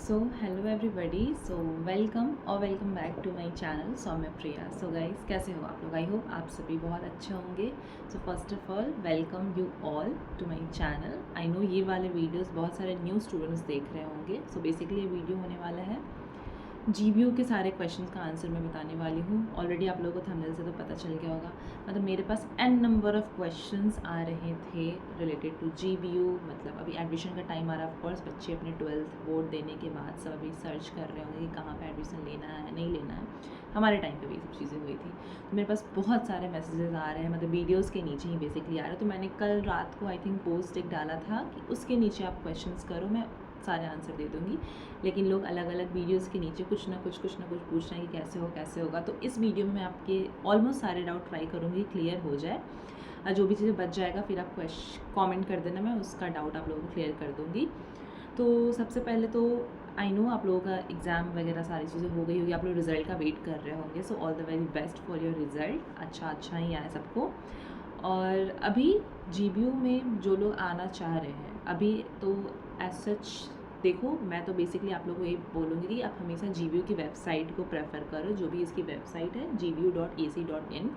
So hello everybody, so welcome back to my channel Saumya Priya. So guys, कैसे हो आप लोग? आई होप आप सभी बहुत अच्छे होंगे। So first of all welcome you all to my channel. I know ये वाले वीडियोस बहुत सारे न्यू स्टूडेंट्स देख रहे होंगे। सो बेसिकली ये वीडियो होने वाला है जीबीयू के सारे क्वेश्चंस का आंसर मैं बताने वाली हूँ। ऑलरेडी आप लोगों को थंबनेल से तो पता चल गया होगा। मतलब मेरे पास एन नंबर ऑफ़ क्वेश्चंस आ रहे थे रिलेटेड टू जीबीयू। मतलब अभी एडमिशन का टाइम आ रहा है। ऑफ कोर्स बच्चे अपने 12th बोर्ड देने के बाद सब अभी सर्च कर रहे होंगे कि कहाँ पे एडमिशन लेना है नहीं लेना है। हमारे टाइम पे भी सब चीज़ें हुई थी। तो मेरे पास बहुत सारे मैसेजेस आ रहे हैं, मतलब वीडियोज़ के नीचे ही बेसिकली आ रहे हैं। तो मैंने कल रात को आई थिंक पोस्ट एक डाला था कि उसके नीचे आप क्वेश्चंस करो, मैं सारे आंसर दे दूँगी। लेकिन लोग अलग अलग वीडियोस के नीचे कुछ ना कुछ पूछ रहे हैं कि कैसे होगा। तो इस वीडियो में मैं आपके ऑलमोस्ट सारे डाउट ट्राई करूँगी क्लियर हो जाए। और जो भी चीज़ें बच जाएगा फिर आप कमेंट कर देना, मैं उसका डाउट आप लोगों को क्लियर कर दूँगी। तो सबसे पहले तो आई नो आप लोगों का एग्ज़ाम वगैरह सारी चीज़ें हो गई होगी, आप लोग रिज़ल्ट का वेट कर रहे होंगे। So all the very best for your result. अच्छा ही आए सबको। और अभी जीबीयू में जो लोग आना चाह रहे हैं अभी, तो एज सच देखो, मैं तो बेसिकली आप लोगों को ये बोलूँगी कि आप हमेशा जीबीयू की वेबसाइट को प्रेफर करो। जो भी इसकी वेबसाइट है gbu.ac.in,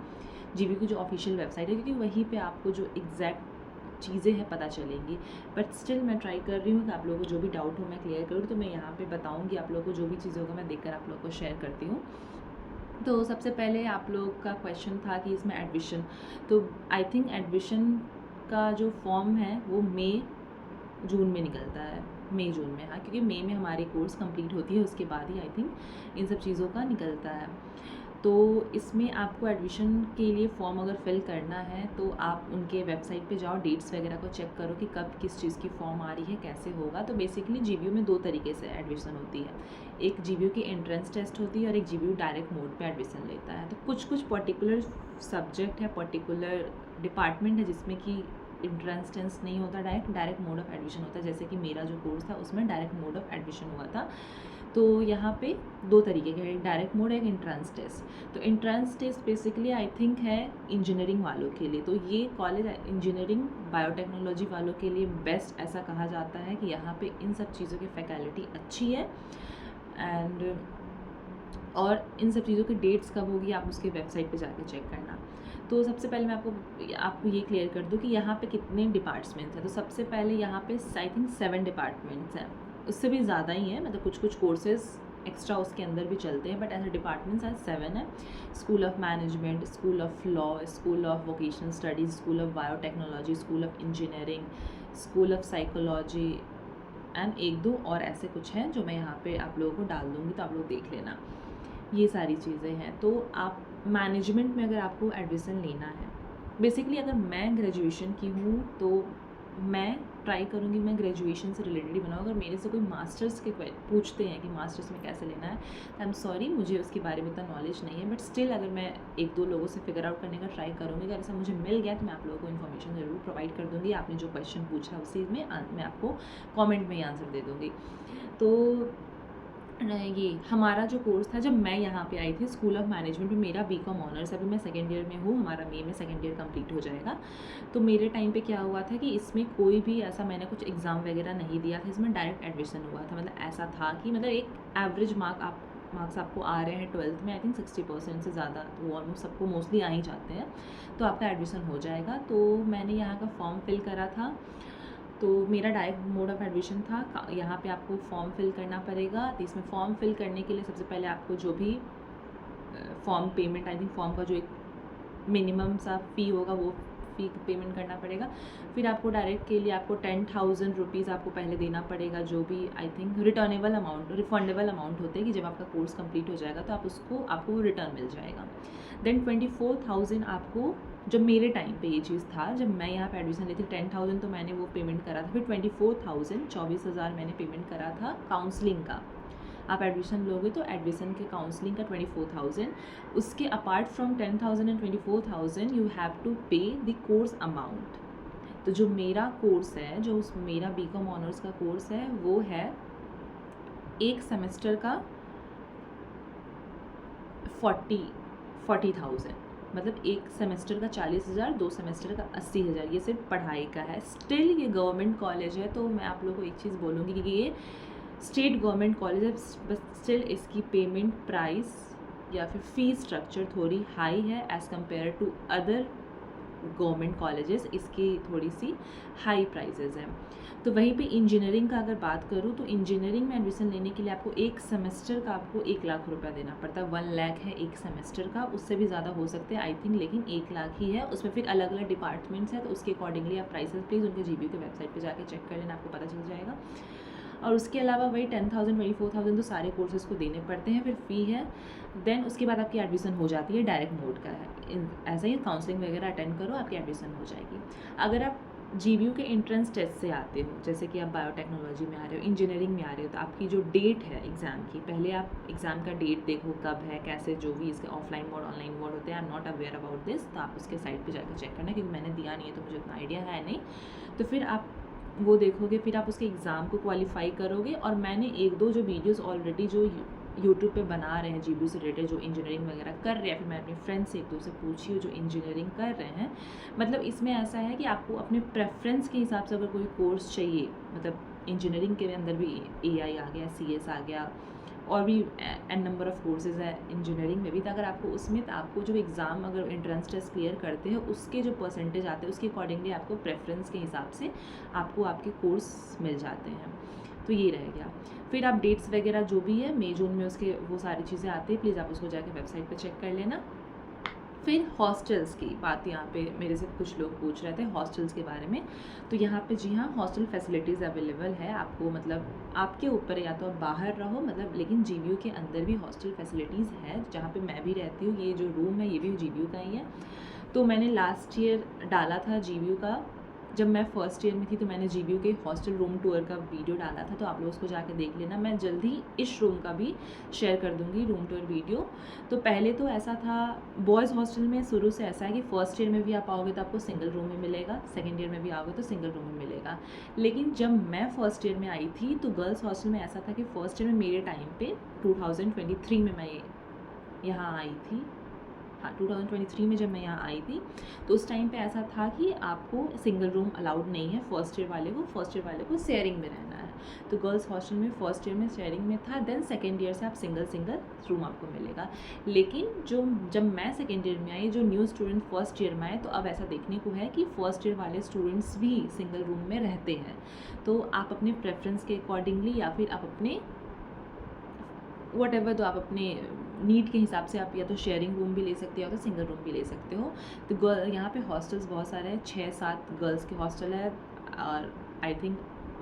जीबीयू की जो ऑफिशियल वेबसाइट है, क्योंकि वहीं पे आपको जो एग्जैक्ट चीज़ें हैं पता चलेंगी। बट स्टिल मैं ट्राई कर रही हूँ कि आप लोगों को जो भी डाउट हो मैं क्लियर करूँ। तो मैं यहाँ पे बताऊँगी आप लोगों को, जो भी चीज़ होगा मैं देखकर आप लोगों को शेयर करती हूँ। तो सबसे पहले आप लोग का क्वेश्चन था कि इसमें एडमिशन, तो आई थिंक एडमिशन का जो फॉर्म है वो जून में निकलता है, मई जून में। हाँ, क्योंकि मई में हमारी कोर्स कंप्लीट होती है, उसके बाद ही आई थिंक इन सब चीज़ों का निकलता है। तो इसमें आपको एडमिशन के लिए फॉर्म अगर फिल करना है तो आप उनके वेबसाइट पे जाओ, डेट्स वगैरह को चेक करो कि कब किस चीज़ की फ़ॉर्म आ रही है, कैसे होगा। तो बेसिकली जीबीयू में 2 तरीके से एडमिशन होती है। एक जीबीयू की एंट्रेंस टेस्ट होती है और एक जीबीयू डायरेक्ट मोड पे एडमिशन लेता है। तो कुछ पर्टिकुलर सब्जेक्ट है, पर्टिकुलर डिपार्टमेंट है जिसमें कि एंट्रेंस टेस्ट नहीं होता, डायरेक्ट मोड ऑफ एडमिशन होता है। जैसे कि मेरा जो कोर्स था उसमें डायरेक्ट मोड ऑफ एडमिशन हुआ था। तो यहाँ पे 2 तरीके के, एक डायरेक्ट मोड, एक एंट्रेंस टेस्ट। तो entrance test basically I think है इंजीनियरिंग वालों के लिए। तो ये कॉलेज इंजीनियरिंग बायोटेक्नोलॉजी वालों के लिए बेस्ट ऐसा कहा जाता है कि यहाँ पे इन सब चीज़ों की फैकल्टी अच्छी है। एंड और इन सब चीज़ों की डेट्स कब होगी आप उसके वेबसाइट पे जाके चेक करना। तो सबसे पहले मैं आपको ये क्लियर कर दूँ कि यहाँ पे कितने डिपार्टमेंट्स हैं। तो सबसे पहले यहाँ पे आई थिंक 7 डिपार्टमेंट्स हैं, उससे भी ज़्यादा ही है। मतलब कुछ कोर्सेज एक्स्ट्रा उसके अंदर भी चलते हैं, बट ऐसे डिपार्टमेंट्स आज 7 है। School of management, school of law, school of vocational studies, school of biotechnology, school of engineering, school of psychology and 1-2 और ऐसे कुछ हैं जो मैं यहाँ पे आप लोगों को डाल दूँगी, तो आप लोग देख लेना। ये सारी चीज़ें हैं। तो आप मैनेजमेंट में अगर आपको एडमिशन लेना है, बेसिकली अगर मैं ग्रेजुएशन की हूँ तो मैं ट्राई करूँगी मैं ग्रेजुएशन से रिलेटेड ही बनाऊँ। अगर मेरे से कोई मास्टर्स के पूछते हैं कि मास्टर्स में कैसे लेना है, आई एम सॉरी, मुझे उसके बारे में इतना नॉलेज नहीं है। बट स्टिल अगर मैं 1-2 लोगों से फिगर आउट करने का ट्राई करूँगी, अगर ऐसा मुझे मिल गया तो मैं आप लोगों को इन्फॉर्मेशन ज़रूर प्रोवाइड कर दूँगी। आपने जो क्वेश्चन पूछा उसी में मैं आपको कॉमेंट में ही आंसर दे दूँगी। तो ये हमारा जो कोर्स था, जब मैं यहाँ पे आई थी स्कूल ऑफ मैनेजमेंट में, मेरा बीकॉम ऑनर्स, अभी मैं सेकेंड ईयर में हूँ, हमारा मई में सेकेंड ईयर कंप्लीट हो जाएगा। तो मेरे टाइम पे क्या हुआ था कि इसमें कोई भी ऐसा मैंने कुछ एग्ज़ाम वगैरह नहीं दिया था, इसमें डायरेक्ट एडमिशन हुआ था। मतलब ऐसा था कि मतलब एक एवरेज मार्क्स आपको आ रहे हैं 12th में, आई थिंक 60% से ज़्यादा, वो ऑलमोस्ट सबको मोस्टली आ ही जाते हैं, तो आपका एडमिशन हो जाएगा। तो मैंने यहाँ का फॉर्म फिल करा था, तो मेरा डायरेक्ट मोड ऑफ एडमिशन था। यहाँ पे आपको फॉर्म फिल करना पड़ेगा। तो इसमें फॉर्म फिल करने के लिए सबसे पहले आपको जो भी form payment, I think form का जो एक मिनिमम सा फ़ी होगा वो फ़ी पेमेंट करना पड़ेगा। फिर आपको डायरेक्ट के लिए आपको 10,000 रुपीज़ आपको पहले देना पड़ेगा, जो भी आई थिंक रिफंडेबल अमाउंट होते हैं कि जब आपका कोर्स कंप्लीट हो जाएगा तो आपको वो रिटर्न मिल जाएगा। देन 24,000 आपको, जब मेरे टाइम पे ये चीज़ था, जब मैं यहाँ पे एडमिशन ली थी, 10,000 तो मैंने वो पेमेंट करा था। फिर 24,000 24,000 मैंने पेमेंट करा था काउंसलिंग का। आप एडमिशन लोगे तो एडमिशन के काउंसलिंग का 24,000। उसके apart from 10,000 and 24,000 you have to pay the course amount. तो जो मेरा कोर्स है, जो मेरा बीकॉम ऑनर्स का कोर्स है, वो है एक सेमेस्टर का 40,000। मतलब एक सेमेस्टर का 40,000, 2 सेमेस्टर का 80,000। ये सिर्फ पढ़ाई का है। स्टिल ये गवर्नमेंट कॉलेज है, तो मैं आप लोगों को एक चीज़ बोलूँगी कि ये स्टेट गवर्नमेंट कॉलेज है, बट स्टिल इसकी पेमेंट प्राइस या फिर फीस स्ट्रक्चर थोड़ी हाई है as compared to other government colleges, इसकी थोड़ी सी हाई प्राइजेज़ हैं। तो वहीं पे इंजीनियरिंग का अगर बात करूँ तो इंजीनियरिंग में एडमिशन लेने के लिए आपको एक सेमेस्टर का आपको 1 लाख रुपया देना पड़ता है। 1 लाख है एक सेमेस्टर का, उससे भी ज़्यादा हो सकते हैं आई थिंक, लेकिन 1 लाख ही है। उसमें फिर अलग अलग डिपार्टमेंट्स हैं, तो उसके अकॉर्डिंगली आप प्राइसेस प्लीज़ उनके GBU के वेबसाइट पर जाके चेक कर लेना, आपको पता चल जाएगा। और उसके अलावा वही 10,000 24,000 तो सारे कोर्सेज़ को देने पड़ते हैं, फिर फ़ी है। देन उसके बाद आपकी एडमिशन हो जाती है, डायरेक्ट मोड का है, ऐसा ही काउंसलिंग वगैरह अटेंड करो, आपकी एडमिशन हो जाएगी। अगर आप GBU के एंट्रेंस टेस्ट से आते हो, जैसे कि आप बायोटेक्नोलॉजी में आ रहे हो, इंजीनियरिंग में आ रहे हो, तो आपकी जो डेट है एग्ज़ाम की, पहले आप एग्ज़ाम का डेट देखो कब है, कैसे, जो भी इसके ऑफलाइन मोड ऑनलाइन मोड होते हैं। I am not aware about this, तो आप उसके साइट पे जाकर चेक करना, क्योंकि मैंने दिया नहीं है तो मुझे उतना आइडिया है नहीं। तो फिर आप वो देखोगे, फिर आप उसके एग्ज़ाम को क्वालिफाई करोगे। और मैंने 1-2 जो वीडियोस ऑलरेडी जो यूट्यूब पे बना रहे हैं GBU से रिलेटेड, जो इंजीनियरिंग वगैरह कर रहे हैं, फिर मैं अपने फ्रेंड्स से 1-2 से पूछी हूँ जो इंजीनियरिंग कर रहे हैं। मतलब इसमें ऐसा है कि आपको अपने प्रेफरेंस के हिसाब से अगर कोई कोर्स चाहिए, मतलब इंजीनियरिंग के अंदर भी AI आ गया, CS आ गया, और भी एन नंबर ऑफ़ कोर्सेज़ है इंजीनियरिंग में भी। तो अगर आपको उसमें, तो आपको जो एग्ज़ाम अगर एंट्रेंस टेस्ट क्लियर करते हैं, उसके जो परसेंटेज आते हैं, उसके अकॉर्डिंगली आपको प्रेफरेंस के हिसाब से आपको आपके कोर्स मिल जाते हैं। तो ये रह गया। फिर आप डेट्स वगैरह जो भी है मई जून में, उसके वो सारी चीज़ें आती है, प्लीज़ आप उसको जाके वेबसाइट पे चेक कर लेना। फिर हॉस्टल्स की बात यहाँ पे मेरे से कुछ लोग पूछ रहे थे हॉस्टल्स के बारे में। तो यहाँ पे जी हाँ, हॉस्टल फैसिलिटीज़ अवेलेबल है आपको, मतलब आपके ऊपर है, या तो आप बाहर रहो, मतलब लेकिन GBU के अंदर भी हॉस्टल फैसिलिटीज़ है। जहाँ पे मैं भी रहती हूँ, ये जो रूम है ये भी GBU का ही है। तो मैंने लास्ट ईयर डाला था GBU का, जब मैं फर्स्ट ईयर में थी, तो मैंने GBU के हॉस्टल रूम टूर का वीडियो डाला था, तो आप लोग उसको जाके देख लेना। मैं जल्दी इस रूम का भी शेयर कर दूँगी, रूम टूर वीडियो। तो पहले तो ऐसा था, बॉयज़ हॉस्टल में शुरू से ऐसा है कि फर्स्ट ईयर में भी आप आओगे तो आपको सिंगल रूम में मिलेगा, सेकेंड ईयर में भी आओगे तो सिंगल रूम में मिलेगा। लेकिन जब मैं फर्स्ट ईयर में आई थी, तो गर्ल्स हॉस्टल में ऐसा था कि फर्स्ट ईयर में मेरे टाइम पे 2023 में मैं यहाँ आई थी, हाँ 2023 में जब मैं यहाँ आई थी, तो उस टाइम पे ऐसा था कि आपको सिंगल रूम अलाउड नहीं है फर्स्ट ईयर वाले को शेयरिंग में रहना है। तो गर्ल्स हॉस्टल में फर्स्ट ईयर में शेयरिंग में था, देन सेकेंड ईयर से आप सिंगल रूम आपको मिलेगा। लेकिन जब मैं सेकेंड ईयर में आई, जो न्यू स्टूडेंट फर्स्ट ईयर में आए, तो अब ऐसा देखने को है कि फर्स्ट ईयर वाले स्टूडेंट्स भी सिंगल रूम में रहते हैं। तो आप अपने प्रेफरेंस के अकॉर्डिंगली, या फिर आप अपने वट तो आप अपने नीड के हिसाब से आप या तो शेयरिंग रूम भी ले सकते हो, या तो सिंगल रूम भी ले सकते हो। तो यहाँ पे हॉस्टल्स बहुत सारे हैं, 6-7 गर्ल्स के हॉस्टल है, और आई थिंक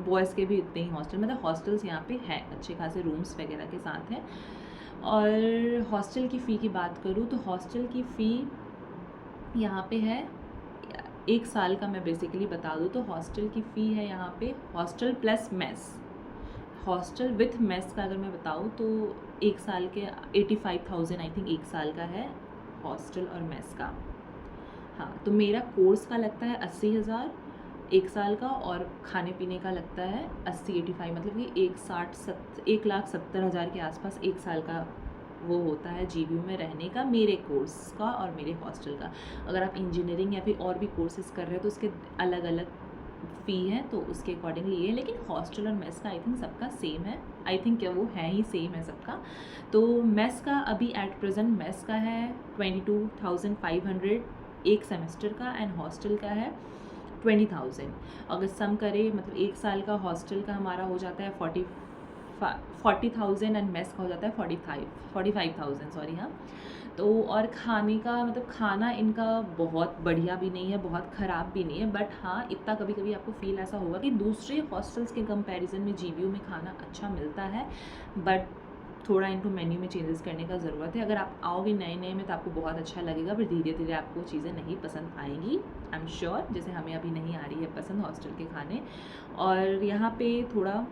बॉयज़ के भी इतने ही हॉस्टल, मतलब हॉस्टल्स यहाँ पे हैं, अच्छे खासे रूम्स वगैरह के साथ हैं। और हॉस्टल की फ़ी की बात करूँ तो हॉस्टल की फ़ी यहाँ पे है 1 साल का। मैं बेसिकली बता दूँ तो हॉस्टल की फ़ी है यहाँ पे, hostel plus mess, hostel with mess का अगर मैं बताऊँ तो 1 साल के 85,000 आई थिंक 1 साल का है हॉस्टल और मेस का। हाँ, तो मेरा कोर्स का लगता है 80,000 1 साल का, और खाने पीने का लगता है 80-85, मतलब कि 1,70,000 के आसपास 1 साल का वो होता है GBU में रहने का, मेरे कोर्स का और मेरे हॉस्टल का। अगर आप इंजीनियरिंग या फिर और भी कोर्सेज़ कर रहे हो तो उसके अलग अलग फ़ी है, तो उसके अकॉर्डिंगली ये है। लेकिन हॉस्टल और मेस का आई थिंक सबका सेम है, आई थिंक क्या वो है ही सेम है सबका। तो मेस का अभी एट प्रेजेंट मेस का है 22,500 एक सेमेस्टर का, एंड हॉस्टल का है 20,000। अगर सम करें, मतलब 1 साल का हॉस्टल का हमारा हो जाता है 40,000 एंड मेस का हो जाता है 45,000 सॉरी। हाँ, तो और खाने का, मतलब खाना इनका बहुत बढ़िया भी नहीं है, बहुत ख़राब भी नहीं है, बट हाँ इतना कभी कभी आपको फील ऐसा होगा कि दूसरे हॉस्टल्स के कंपैरिजन में GBU में खाना अच्छा मिलता है, बट थोड़ा इनको मेन्यू में चेंजेस करने का ज़रूरत है। अगर आप आओगे नए नए में तो आपको बहुत अच्छा लगेगा, फिर धीरे धीरे आपको चीज़ें नहीं पसंद आएंगी, आई एम श्योर, जैसे हमें अभी नहीं आ रही है पसंद हॉस्टल के खाने। और यहाँ पे थोड़ा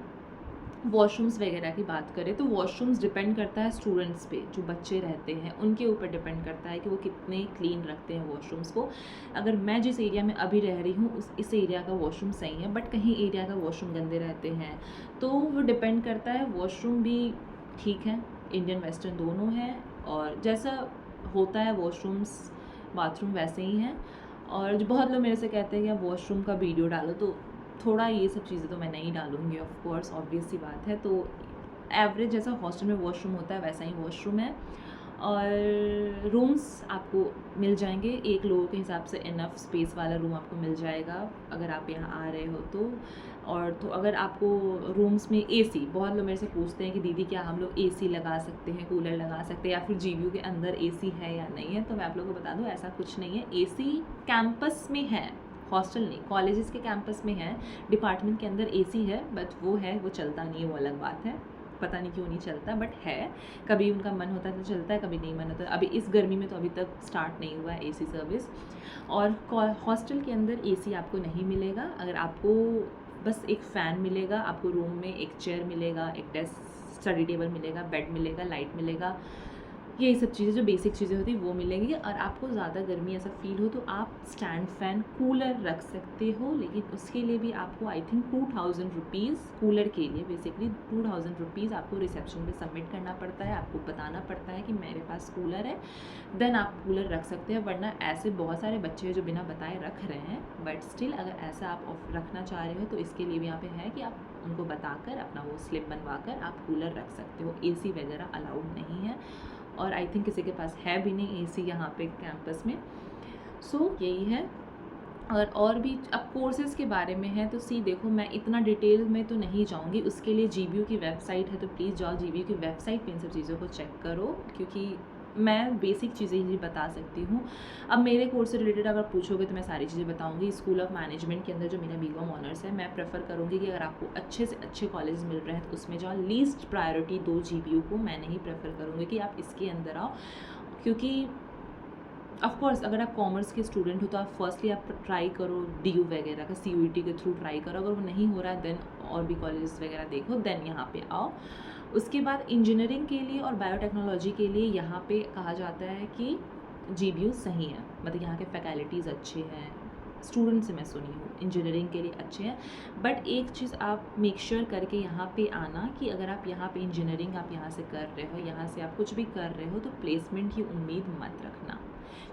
वॉशरूम्स वगैरह की बात करें तो वॉशरूम्स डिपेंड करता है स्टूडेंट्स पे, जो बच्चे रहते हैं उनके ऊपर डिपेंड करता है कि वो कितने क्लीन रखते हैं वॉशरूम्स को। अगर मैं जिस एरिया में अभी रह रही हूँ इस एरिया का वॉशरूम सही है, बट कहीं एरिया का वॉशरूम गंदे रहते हैं, तो वो डिपेंड करता है। वॉशरूम भी ठीक है, इंडियन वेस्टर्न दोनों हैं, और जैसा होता है वॉशरूम्स बाथरूम वैसे ही हैं। और जो बहुत लोग मेरे से कहते हैं कि आप वॉशरूम का वीडियो डालो, तो थोड़ा ये सब चीज़ें तो मैं नहीं डालूँगी, ऑफ कोर्स ऑब्वियस सी बात है। तो एवरेज जैसा हॉस्टल में वॉशरूम होता है वैसा ही वॉशरूम है। और रूम्स आपको मिल जाएंगे, एक लोगों के हिसाब से इनफ स्पेस वाला रूम आपको मिल जाएगा अगर आप यहाँ आ रहे हो तो। और तो अगर आपको रूम्स में एसी, बहुत लोग मेरे से पूछते हैं कि दीदी क्या हम लोग एसी लगा सकते हैं, कूलर लगा सकते हैं, या फिर जीबीयू के अंदर एसी है या नहीं है, तो मैं आप लोगों को बता दूँ ऐसा कुछ नहीं है। एसी कैंपस में है, हॉस्टल नहीं, कॉलेजेस के कैंपस में है, डिपार्टमेंट के अंदर एसी है, बट वो है, वो चलता नहीं है, वो अलग बात है, पता नहीं क्यों नहीं चलता, बट है। कभी उनका मन होता है तो चलता है, कभी नहीं मन होता। अभी इस गर्मी में तो अभी तक स्टार्ट नहीं हुआ है एसी सर्विस। और हॉस्टल के अंदर एसी आपको नहीं मिलेगा। अगर आपको बस एक फ़ैन मिलेगा, आपको रूम में एक चेयर मिलेगा, एक डेस्क स्टडी टेबल मिलेगा, बेड मिलेगा, लाइट मिलेगा, यही सब चीज़ें जो बेसिक चीज़ें होती हैं वो मिलेंगी। और आपको ज़्यादा गर्मी ऐसा फील हो तो आप स्टैंड फ़ैन कूलर रख सकते हो, लेकिन उसके लिए भी आपको आई थिंक 2000 रुपीज़, कूलर के लिए बेसिकली 2000 रुपीज़ आपको रिसेप्शन पे सबमिट करना पड़ता है, आपको बताना पड़ता है कि मेरे पास कूलर है, देन आप कूलर रख सकते हैं। वरना ऐसे बहुत सारे बच्चे हैं जो बिना बताए रख रहे हैं, बट स्टिल अगर ऐसा आप रखना चाह रहे हो तो इसके लिए भी यहाँ पे है कि आप उनको बताकर अपना वो स्लिप बनवा कर आप कूलर रख सकते हो। एसी वगैरह अलाउड नहीं है, और आई थिंक किसी के पास है भी नहीं एसी यहाँ पे कैंपस में। सो यही है। और भी अब कोर्सेज़ के बारे में है तो देखो मैं इतना डिटेल में तो नहीं जाऊँगी, उसके लिए जीबीयू की वेबसाइट है, तो प्लीज़ जाओ जीबीयू की वेबसाइट पे इन सब चीज़ों को चेक करो, क्योंकि मैं बेसिक चीज़ें ही बता सकती हूँ। अब मेरे कोर्स से रिलेटेड अगर पूछोगे तो मैं सारी चीज़ें बताऊँगी। स्कूल ऑफ मैनेजमेंट के अंदर जो मेरा बीकॉम ऑनर्स है, मैं प्रेफर करूँगी कि अगर आपको अच्छे से अच्छे कॉलेज मिल रहे हैं तो उसमें जाओ। लीस्ट प्रायोरिटी दो जीबीयू को, मैं नहीं प्रेफर करूँगी कि आप इसके अंदर आओ, क्योंकि ऑफ कोर्स अगर आप कॉमर्स के स्टूडेंट हो तो आप फर्स्टली आप ट्राई करो डीयू वगैरह का, सीयूईटी के थ्रू ट्राई करो। अगर वो नहीं हो रहा है देन और भी कॉलेजेस वगैरह देखो, देन यहाँ पे आओ। उसके बाद इंजीनियरिंग के लिए और बायोटेक्नोलॉजी के लिए यहाँ पे कहा जाता है कि जीबीयू सही है, मतलब यहाँ के फैकल्टीज़ अच्छे हैं, स्टूडेंट से मैं सुनी हूँ इंजीनियरिंग के लिए अच्छे हैं। बट एक चीज़ आप मेक श्योर करके यहाँ पे आना कि अगर आप यहाँ पे इंजीनियरिंग आप यहाँ से कर रहे हो, यहाँ से आप कुछ भी कर रहे हो, तो प्लेसमेंट की उम्मीद मत रखना,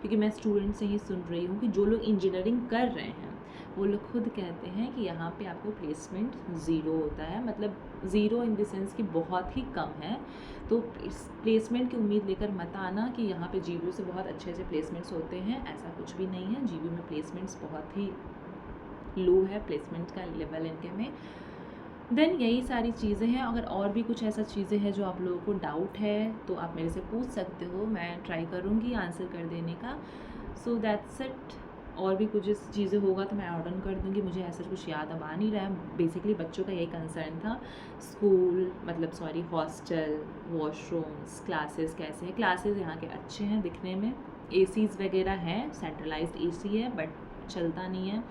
क्योंकि मैं स्टूडेंट से ही सुन रही हूँ कि जो लोग इंजीनियरिंग कर रहे हैं वो लोग खुद कहते हैं कि यहाँ पे आपको प्लेसमेंट ज़ीरो होता है, मतलब ज़ीरो इन द सेंस कि बहुत ही कम है। तो प्लेसमेंट की उम्मीद लेकर मत आना कि यहाँ पे जीबीयू से बहुत अच्छे अच्छे प्लेसमेंट्स होते हैं, ऐसा कुछ भी नहीं है। जीबीयू में प्लेसमेंट्स बहुत ही लो है, प्लेसमेंट का लेवल इनके में। देन यही सारी चीज़ें हैं। अगर और भी कुछ ऐसा चीज़ें हैं जो आप लोगों को डाउट है तो आप मेरे से पूछ सकते हो, मैं ट्राई करूँगी आंसर कर देने का। So that's it. और भी कुछ चीज़ें होगा तो मैं ऑर्डर कर दूँगी, मुझे ऐसा कुछ याद अब आ नहीं रहा है। बेसिकली बच्चों का यही कंसर्न था, स्कूल मतलब सॉरी हॉस्टल, वॉशरूम्स, क्लासेस कैसे हैं। क्लासेस यहाँ के अच्छे हैं दिखने में, एसीज़ वगैरह हैं, सेंट्रलाइज्ड एसी है बट चलता नहीं है।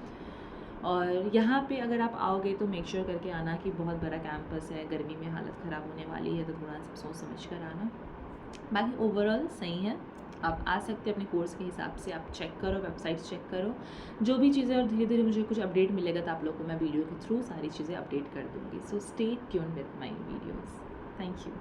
और यहाँ पे अगर आप आओगे तो मेक श्योर करके आना कि बहुत बड़ा कैंपस है, गर्मी में हालत ख़राब होने वाली है, तो थोड़ा सा सोच समझ कर आना। बाकी ओवरऑल सही है, आप आ सकते हैं अपने कोर्स के हिसाब से, आप चेक करो, वेबसाइट चेक करो जो भी चीज़ें, और धीरे धीरे मुझे कुछ अपडेट मिलेगा तो आप लोग को मैं वीडियो के थ्रू सारी चीज़ें अपडेट कर दूँगी। So stay tuned with my videos. Thank you.